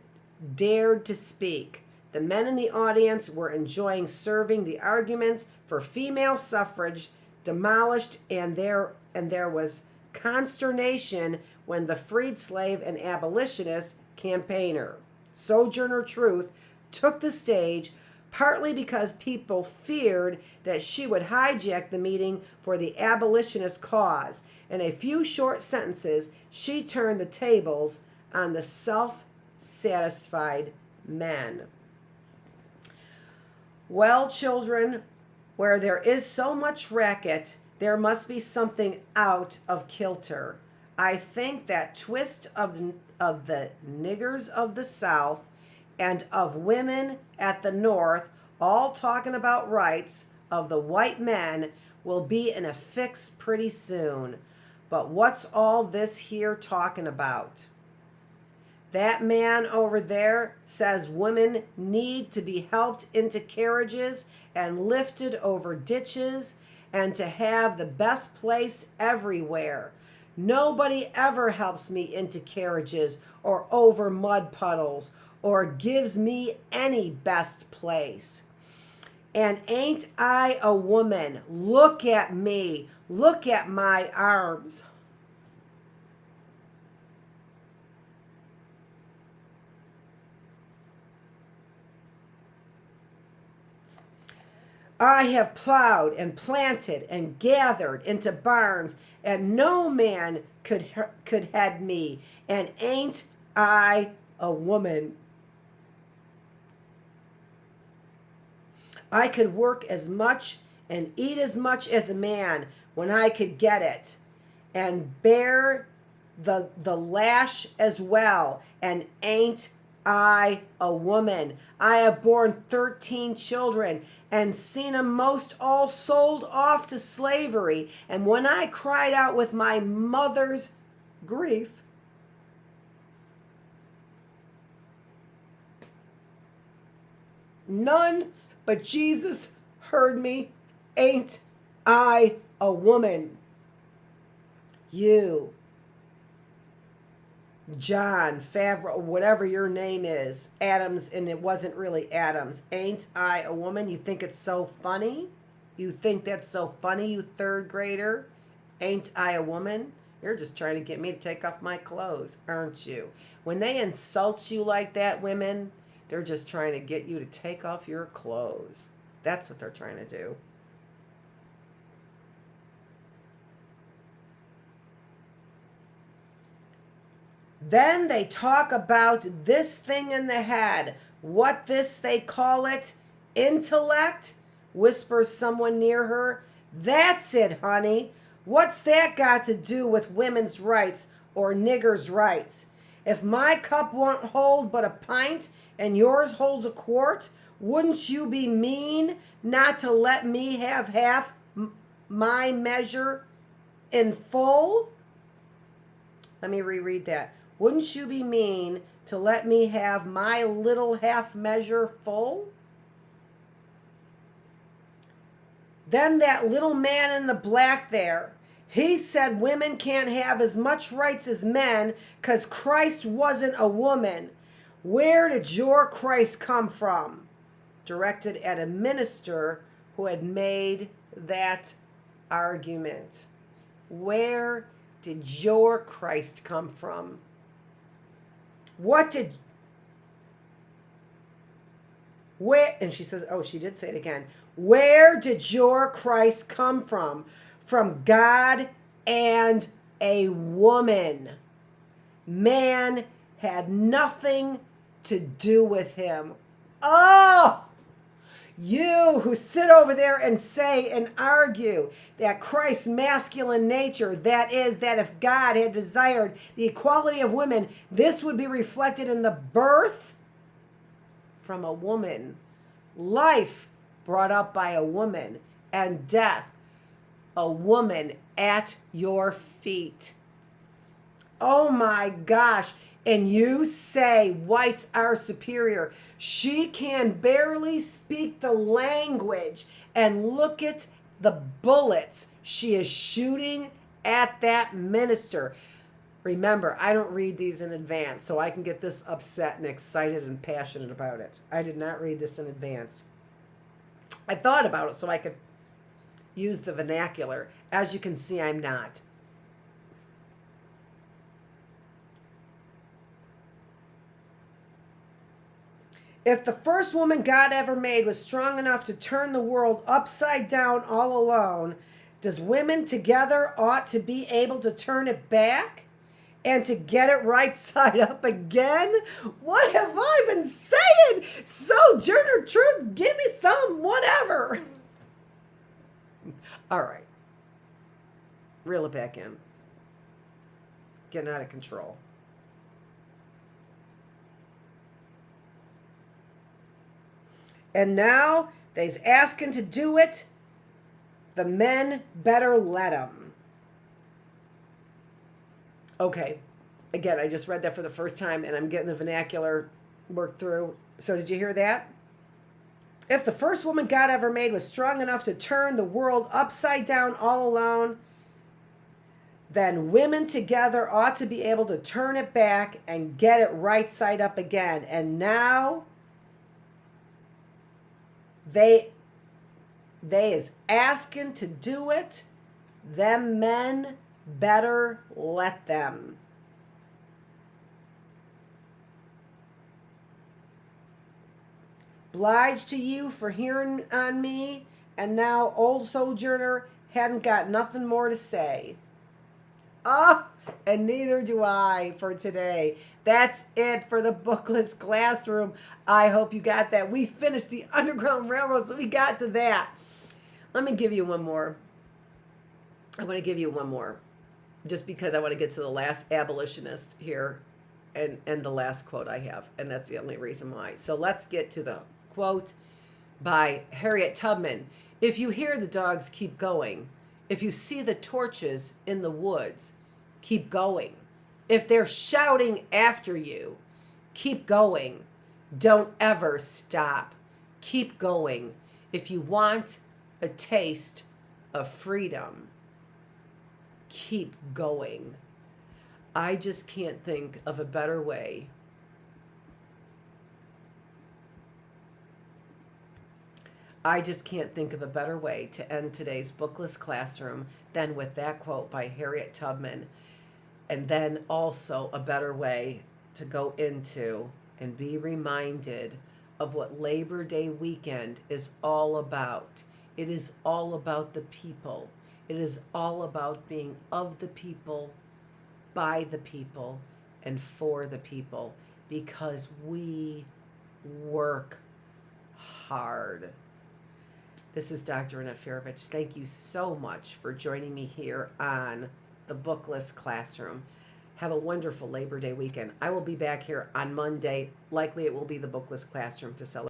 dared to speak. The men in the audience were enjoying serving the arguments for female suffrage demolished, and there was consternation when the freed slave and abolitionist campaigner, Sojourner Truth, took the stage, partly because people feared that she would hijack the meeting for the abolitionist cause. In a few short sentences, she turned the tables on the self-satisfied men. Well, children, where there is so much racket, there must be something out of kilter. I think that twist of the niggers of the South and of women at the North, all talking about rights of the white men, will be in a fix pretty soon. But what's all this here talking about? That man over there says women need to be helped into carriages and lifted over ditches and to have the best place everywhere. Nobody ever helps me into carriages or over mud puddles or gives me any best place. And ain't I a woman? Look at me. Look at my arms. I have plowed and planted and gathered into barns, and no man could head me. And ain't I a woman? I could work as much and eat as much as a man when I could get it, and bear the lash as well. And ain't I a woman? I have borne 13 children and seen 'em most all sold off to slavery. And when I cried out with my mother's grief, none but Jesus heard me. Ain't I a woman? You, John Favreau, whatever your name is, Adams, and it wasn't really Adams. Ain't I a woman? You think it's so funny? You think that's so funny, you third grader? Ain't I a woman? You're just trying to get me to take off my clothes, aren't you? When they insult you like that, women, they're just trying to get you to take off your clothes. That's what they're trying to do. Then they talk about this thing in the head. What this they call it? Intellect? Whispers someone near her. That's it, honey. What's that got to do with women's rights or niggers' rights? If my cup won't hold but a pint and yours holds a quart, wouldn't you be mean not to let me have half my measure in full? Let me reread that. Wouldn't you be mean to let me have my little half measure full? Then that little man in the black there, he said women can't have as much rights as men because Christ wasn't a woman. Where did your Christ come from? Directed at a minister who had made that argument. Where did your Christ come from? Where, and she says, oh, she did say it again. Where did your Christ come from? From God and a woman. Man had nothing to do with him. Oh! You who sit over there and say and argue that Christ's masculine nature, that is, that if God had desired the equality of women, this would be reflected in the birth from a woman, life brought up by a woman, and death, a woman at your feet. Oh my gosh. And you say whites are superior. She can barely speak the language. And look at the bullets she is shooting at that minister. Remember, I don't read these in advance, so I can get this upset and excited and passionate about it. I did not read this in advance. I thought about it so I could use the vernacular. As you can see, I'm not. If the first woman God ever made was strong enough to turn the world upside down all alone, does women together ought to be able to turn it back and to get it right side up again? What have I been saying? Sojourner Truth, give me some whatever. All right. Reel it back in. Getting out of control. And now they's asking to do it. The men better let 'em. Okay. Again, I just read that for the first time and I'm getting the vernacular worked through. So did you hear that? If the first woman God ever made was strong enough to turn the world upside down all alone, then women together ought to be able to turn it back and get it right side up again. And now they is asking to do it. Them men better let them. Obliged to you for hearing on me, and now old sojourner hadn't got nothing more to say. And neither do I for today. That's it for the Bookless Classroom. I hope you got that. We finished the Underground Railroad, so we got to that. Let me give you one more. I want to give you one more, just because I want to get to the last abolitionist here and the last quote I have, and that's the only reason why. So let's get to the quote by Harriet Tubman. If you hear the dogs, keep going. If you see the torches in the woods, keep going. If they're shouting after you, keep going. Don't ever stop. Keep going. If you want a taste of freedom, keep going. I just can't think of a better way to end today's Bookless Classroom than with that quote by Harriet Tubman. And then also a better way to go into and be reminded of what Labor Day weekend is all about. It is all about the people. It is all about being of the people, by the people, and for the people, because we work hard. This is Dr. Annette Feravich. Thank you so much for joining me here on the Bookless Classroom. Have a wonderful Labor Day weekend. I will be back here on Monday. Likely it will be the Bookless Classroom to celebrate.